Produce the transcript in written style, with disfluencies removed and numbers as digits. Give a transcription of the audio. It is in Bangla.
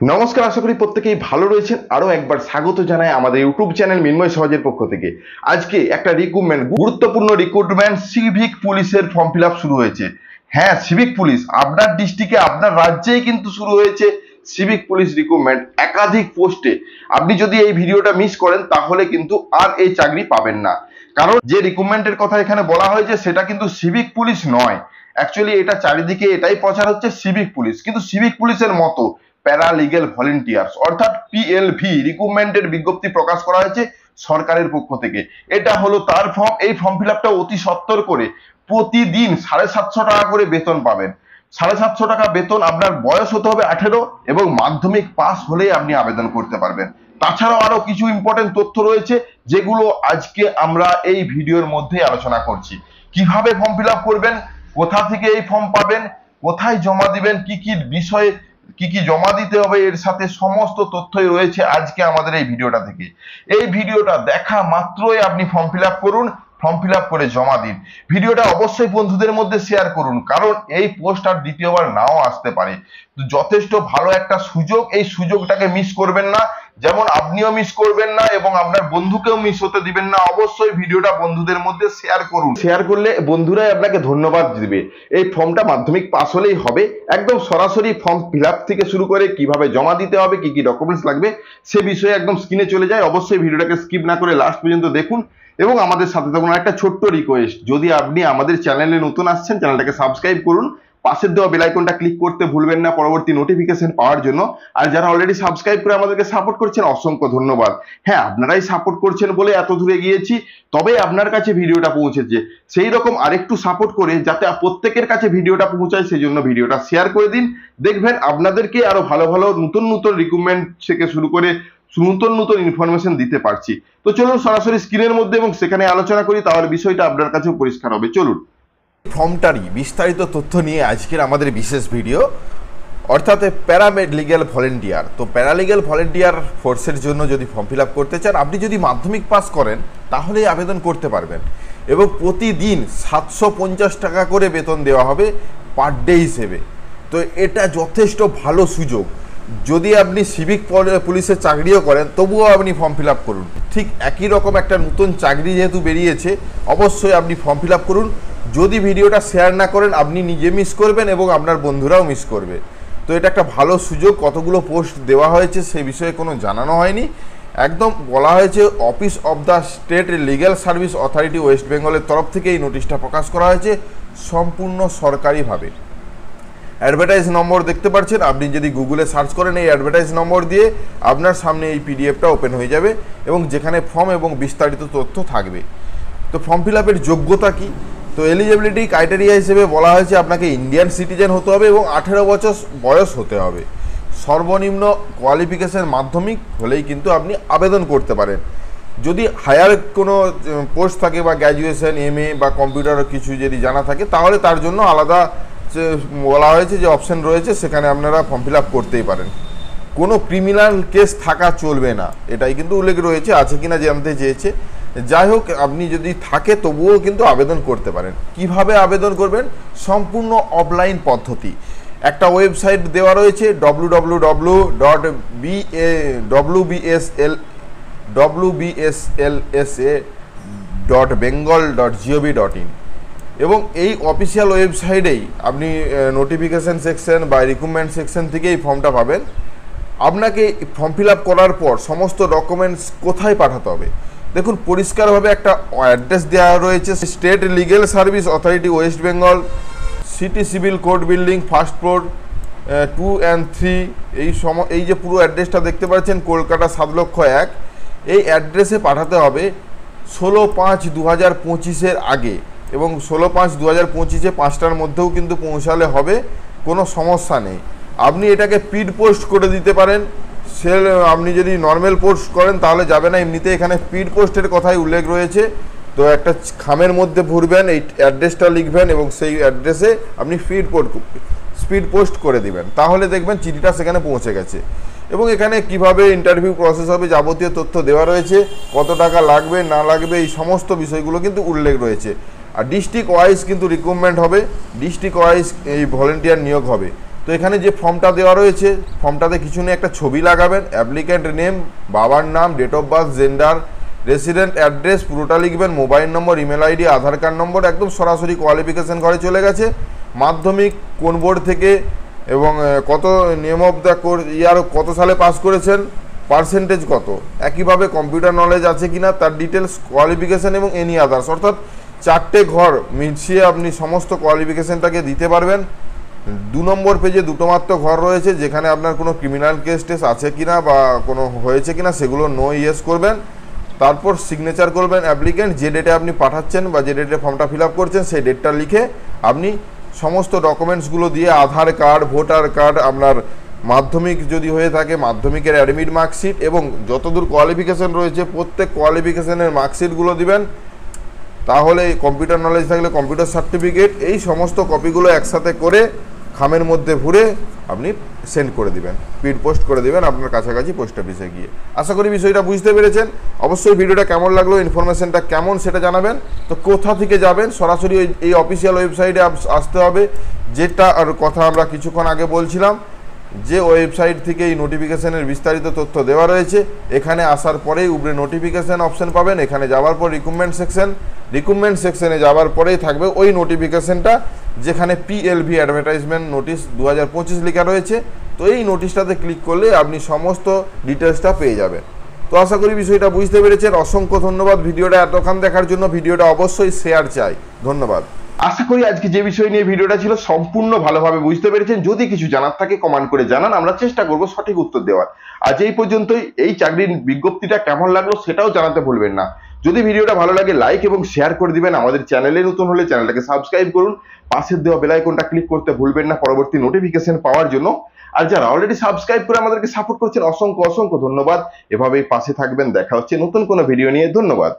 নমস্কার, আশা করি প্রত্যেকেই ভালো রয়েছেন। আরো একবার স্বাগত জানাই আমাদের ইউটিউব চ্যানেল মিন্ময় সহজের পক্ষ থেকে। আজকে একটা গুরুত্বপূর্ণ রিক্রুটমেন্ট সিভিক পুলিশের ফর্ম ফিল আপ শুরু হয়েছে। হ্যাঁ, সিভিক পুলিশ আপনার ডিস্ট্রিক্টে আপনার রাজ্যেই কিন্তু শুরু হয়েছে সিভিক পুলিশ রিক্রুটমেন্ট একাধিক পোস্টে। আপনি যদি এই ভিডিওটা মিস করেন তাহলে কিন্তু আর এই চাকরি পাবেন না, কারণ যে রিক্রুটমেন্টের কথা এখানে বলা হয়েছে সেটা কিন্তু সিভিক পুলিশ নয়। অ্যাকচুয়ালি এটা চারিদিকে এটাই প্রচার হচ্ছে সিভিক পুলিশ, কিন্তু সিভিক পুলিশের মতো প্যারালিগ্যাল ভলেন্টিয়ার্স অর্থাৎ পিএলভি রিক্রুটমেন্টের বিজ্ঞপ্তি প্রকাশ করা হয়েছে সরকারের পক্ষ থেকে। এটা হলো তার ফর্ম। এই ফর্ম ফিল আপটা অতি সত্বর করে প্রতিদিন 750 টাকা করে বেতন পাবেন। 750 টাকা বেতন, আপনার বয়স হতে হবে 18 এবং মাধ্যমিক পাস হলেই আপনি আবেদন করতে পারবেন। তাছাড়াও আরো কিছু ইম্পর্টেন্ট তথ্য রয়েছে যেগুলো আজকে আমরা এই ভিডিওর মধ্যে আলোচনা করছি। কিভাবে ফর্ম ফিল আপ করবেন, কোথা থেকে এই ফর্ম পাবেন, কোথায় জমা দিবেন, কি কি বিষয়ে কি কি জমা দিতে হবে, এর সাথে সমস্ত তথ্যই রয়েছে আজকে আমাদের এই ভিডিওটা থেকে। এই ভিডিওটা দেখা মাত্রই আপনি ফর্ম ফিল আপ করুন, ফর্ম ফিল আপ করে জমা দিন। ভিডিওটা অবশ্যই বন্ধুদের মধ্যে শেয়ার করুন, কারণ এই পোস্ট আর দ্বিতীয়বার নাও আসতে পারে। যথেষ্ট ভালো একটা সুযোগ, এই সুযোগটাকে মিস করবেন না। যেমন আপনিও মিস করবেন না এবং আপনার বন্ধুকেও মিস হতে দিবেন না। অবশ্যই ভিডিওটা বন্ধুদের মধ্যে শেয়ার করুন। শেয়ার করলে বন্ধুরাই আপনাকে ধন্যবাদ দিবে। এই ফর্মটা মাধ্যমিক পাস হলেই হবে। একদম সরাসরি ফর্ম ফিল আপ থেকে শুরু করে কিভাবে জমা দিতে হবে, কি কি ডকুমেন্টস লাগবে সে বিষয়ে একদম স্ক্রিনে চলে যায়। অবশ্যই ভিডিওটাকে স্কিপ না করে লাস্ট পর্যন্ত দেখুন এবং আমাদের সাথে থাকুন। একটা ছোট্ট রিকোয়েস্ট, যদি আপনি আমাদের চ্যানেলে নতুন আসছেন, চ্যানেলটাকে সাবস্ক্রাইব করুন, পাশের দেওয়া বেল আইকনটা ক্লিক করতে ভুলবেন না পরবর্তী নোটিফিকেশন পাওয়ার জন্য। আর যারা অলরেডি সাবস্ক্রাইব করে আমাদেরকে সাপোর্ট করছেন, অসংখ্য ধন্যবাদ। হ্যাঁ, আপনারাই সাপোর্ট করছেন বলে এত দূরে গিয়েছি, তবে আপনার কাছে ভিডিওটা পৌঁছেছে। সেই রকম আরেকটু সাপোর্ট করে যাতে প্রত্যেকের কাছে ভিডিওটা পৌঁছায়, সেই জন্য ভিডিওটা শেয়ার করে দিন। দেখবেন আপনাদেরকে আরো ভালো ভালো নতুন নতুন রিক্রুটমেন্ট থেকে শুরু করে নতুন নতুন ইনফরমেশন দিতে পারছি। তো চলুন সরাসরি স্ক্রিনের মধ্যে এবং সেখানে আলোচনা করি, তাহলে বিষয়টা আপনার কাছেও পরিষ্কার হবে। চলুন। ফর্মটারই বিস্তারিত তথ্য নিয়ে আজকের আমাদের বিশেষ ভিডিও, অর্থাৎ প্যারালিগ্যাল ভলেন্টিয়ার। তো প্যারালিগ্যাল ভলেন্টিয়ার ফোর্সের জন্য যদি ফর্ম ফিল আপ করতে চান, আপনি যদি মাধ্যমিক পাস করেন তাহলেই আবেদন করতে পারবেন এবং প্রতিদিন 750 টাকা করে বেতন দেওয়া হবে পার ডে হিসেবে। তো এটা যথেষ্ট ভালো সুযোগ। যদি আপনি সিভিক পুলিশের চাকরিও করেন তবুও আপনি ফর্ম ফিল আপ করুন। ঠিক একই রকম একটা নতুন চাকরি যেহেতু বেরিয়েছে, অবশ্যই আপনি ফর্ম ফিল আপ করুন। যদি ভিডিওটা শেয়ার না করেন আপনি নিজে মিস করবেন এবং আপনার বন্ধুরাও মিস করবে। তো এটা একটা ভালো সুযোগ। কতগুলো পোস্ট দেওয়া হয়েছে সে বিষয়ে কোনো জানানো হয়নি, একদম বলা হয়েছে office of the state legal service authority West বেঙ্গলের তরফ থেকে এই নোটিশটা প্রকাশ করা হয়েছে সম্পূর্ণ সরকারিভাবে। অ্যাডভার্টাইজ নম্বর দেখতে পাচ্ছেন, আপনি যদি গুগলে সার্চ করেন এই অ্যাডভার্টাইজ নম্বর দিয়ে আপনার সামনে এই পিডিএফটা ওপেন হয়ে যাবে এবং যেখানে ফর্ম এবং বিস্তারিত তথ্য থাকবে। তো ফর্ম ফিল আপের যোগ্যতা কী? তো এলিজিবিলিটি ক্রাইটেরিয়া হিসেবে বলা হয়েছে আপনাকে ইন্ডিয়ান সিটিজেন হতে হবে এবং 18 বছর বয়স হতে হবে। সর্বনিম্ন কোয়ালিফিকেশন মাধ্যমিক হলেই কিন্তু আপনি আবেদন করতে পারেন। যদি হায়ার কোনো পোস্ট থাকে বা গ্র্যাজুয়েশন, এমএ বা কম্পিউটার কিছু যদি জানা থাকে তাহলে তার জন্য আলাদা বলা হয়েছে যে অপশন রয়েছে, সেখানে আপনারা ফর্ম ফিল আপ করতেই পারেন। কোনো ক্রিমিনাল কেস থাকা চলবে না, এটাই কিন্তু উল্লেখ রয়েছে। আছে কিনা জানতে চেয়েছে। যাই হোক, আপনি যদি থাকে তবুও কিন্তু আবেদন করতে পারেন। কিভাবে আবেদন করবেন? সম্পূর্ণ অফলাইন পদ্ধতি। একটা ওয়েবসাইট দেওয়া রয়েছে www.wbslsa.bengal.gov.in এবং এই অফিসিয়াল ওয়েবসাইটেই আপনি নোটিফিকেশান সেকশন বা রিক্রুটমেন্ট সেকশন থেকে এই ফর্মটা পাবেন। আপনাকে ফর্ম ফিল আপ করার পর সমস্ত ডকুমেন্টস কোথায় পাঠাতে হবে দেখুন, পরিষ্কারভাবে একটা অ্যাড্রেস দেওয়া রয়েছে। State legal service authority West Bengal, city civil court building, first floor 2 and 3। এই যে পুরো অ্যাড্রেসটা দেখতে পাচ্ছেন, কলকাতা 7,01,000। এই অ্যাড্রেসে পাঠাতে হবে 16/5/2025 আগে এবং 16/5/2025 5টার মধ্যেও কিন্তু পৌঁছালে হবে, কোনো সমস্যা নেই। আপনি এটাকে স্পিড পোস্ট করে দিতে পারেন। আপনি যদি নর্মাল পোস্ট করেন তাহলে যাবে না, এমনিতে এখানে স্পিড পোস্টের কথাই উল্লেখ রয়েছে। তো একটা খামের মধ্যে ভরবেন, এই অ্যাড্রেসটা লিখবেন এবং সেই অ্যাড্রেসে আপনি স্পিড পোস্ট করে দিবেন, তাহলে দেখবেন চিঠিটা সেখানে পৌঁছে গেছে। এবং এখানে কিভাবে ইন্টারভিউ প্রসেস হবে যাবতীয় তথ্য দেওয়া রয়েছে, কত টাকা লাগবে না লাগবে এই সমস্ত বিষয়গুলো কিন্তু উল্লেখ রয়েছে। আর ডিস্ট্রিক্ট ওয়াইজ কিন্তু রিক্রুটমেন্ট হবে, ডিস্ট্রিক্ট ওয়াইজ এই ভলেন্টিয়ার নিয়োগ হবে। তো এখানে যে ফর্মটা দেওয়া রয়েছে, ফর্মটাতে কিছু নেই, একটা ছবি লাগাবেন, অ্যাপ্লিক্যান্ট নেম, বাবার নাম, date of birth, gender, resident address পুরোটা লিখবেন, mobile number, email ID, Aadhaar card number, একদম সরাসরি কোয়ালিফিকেশন ঘরে চলে গেছে। মাধ্যমিক কোন বোর্ড থেকে এবং কত নেম অফ দ্য ইয়ার কত সালে পাস করেছেন, পার্সেন্টেজ কত, একইভাবে কম্পিউটার নলেজ আছে কিনা তার ডিটেলস, কোয়ালিফিকেশন এবং এনি আদার্স, অর্থাৎ 4টে ঘর মিশিয়ে আপনি সমস্ত কোয়ালিফিকেশনটাকে দিতে পারবেন। 2 নম্বর পেজে দুটো মাত্র ঘর রয়েছে, যেখানে আপনার কোনো ক্রিমিনাল কেস টেস আছে কিনা বা কোনো হয়েছে কিনা সেগুলো নো ইয়েস করবেন। তারপর সিগনেচার করবেন অ্যাপ্লিক্যান্ট, যে ডেটে আপনি পাঠাচ্ছেন বা যে ডেটে ফর্মটা ফিল আপ করছেন সেই ডেটটা লিখে আপনি সমস্ত ডকুমেন্টসগুলো দিয়ে, আধার কার্ড, ভোটার কার্ড, আপনার মাধ্যমিক যদি হয়ে থাকে মাধ্যমিকের অ্যাডমিট মার্কশিট এবং যতদূর কোয়ালিফিকেশন রয়েছে প্রত্যেক কোয়ালিফিকেশনের মার্কশিটগুলো দিবেন। তাহলে কম্পিউটার নলেজ থাকলে কম্পিউটার সার্টিফিকেট, এই সমস্ত কপিগুলো একসাথে করে খামের মধ্যে ভরে আপনি সেন্ড করে দিবেন, স্পিড পোস্ট করে দিবেন আপনার কাছাকাছি পোস্ট অফিসে গিয়ে। আশা করি বিষয়টা বুঝতে পেরেছেন। অবশ্যই ভিডিওটা কেমন লাগলো, ইনফরমেশনটা কেমন সেটা জানাবেন। তো কোথা থেকে যাবেন, সরাসরি এই অফিসিয়াল ওয়েবসাইটে আসতে হবে, যেটা আর কথা আমরা কিছুক্ষণ আগে বলছিলাম, যে ওয়েবসাইট থেকে এই নোটিফিকেশনের বিস্তারিত তথ্য দেওয়া রয়েছে। এখানে আসার পরেই উপরে নোটিফিকেশান অপশান পাবেন, এখানে যাওয়ার পর রিক্রুটমেন্ট সেকশনে যাওয়ার পরেই থাকবে ওই নোটিফিকেশানটা যেখানে PLV অ্যাডভার্টাইজমেন্ট নোটিশ 2025 লেখা রয়েছে। তো এই নোটিশটাতে ক্লিক করলে আপনি সমস্ত ডিটেলসটা পেয়ে যাবেন। তো আশা করি বিষয়টা বুঝতে পেরেছেন। অসংখ্য ধন্যবাদ ভিডিওটা এতক্ষণ দেখার জন্য। ভিডিওটা অবশ্যই শেয়ার চাই। ধন্যবাদ। আশা করি আজকে যে বিষয় নিয়ে ভিডিওটা ছিল সম্পূর্ণ ভালোভাবে বুঝতে পেরেছেন। যদি কিছু জানার থাকে কমেন্ট করে জানান, আমরা চেষ্টা করব সঠিক উত্তর দেওয়ার। আজ এই পর্যন্তই। এই চাকরির বিজ্ঞপ্তিটা কেমন লাগলো সেটাও জানাতে ভুলবেন না। যদি ভিডিওটা ভালো লাগে লাইক এবং শেয়ার করে দিবেন। আমাদের চ্যানেলে নতুন হলে চ্যানেলটাকে সাবস্ক্রাইব করুন, পাশের দেওয়া বেল আইকনটা ক্লিক করতে ভুলবেন না পরবর্তী নোটিফিকেশন পাওয়ার জন্য। আর যারা অলরেডি সাবস্ক্রাইব করে আমাদেরকে সাপোর্ট করছেন অসংখ্য ধন্যবাদ। এভাবেই পাশে থাকবেন। দেখা হচ্ছে নতুন কোনো ভিডিও নিয়ে। ধন্যবাদ।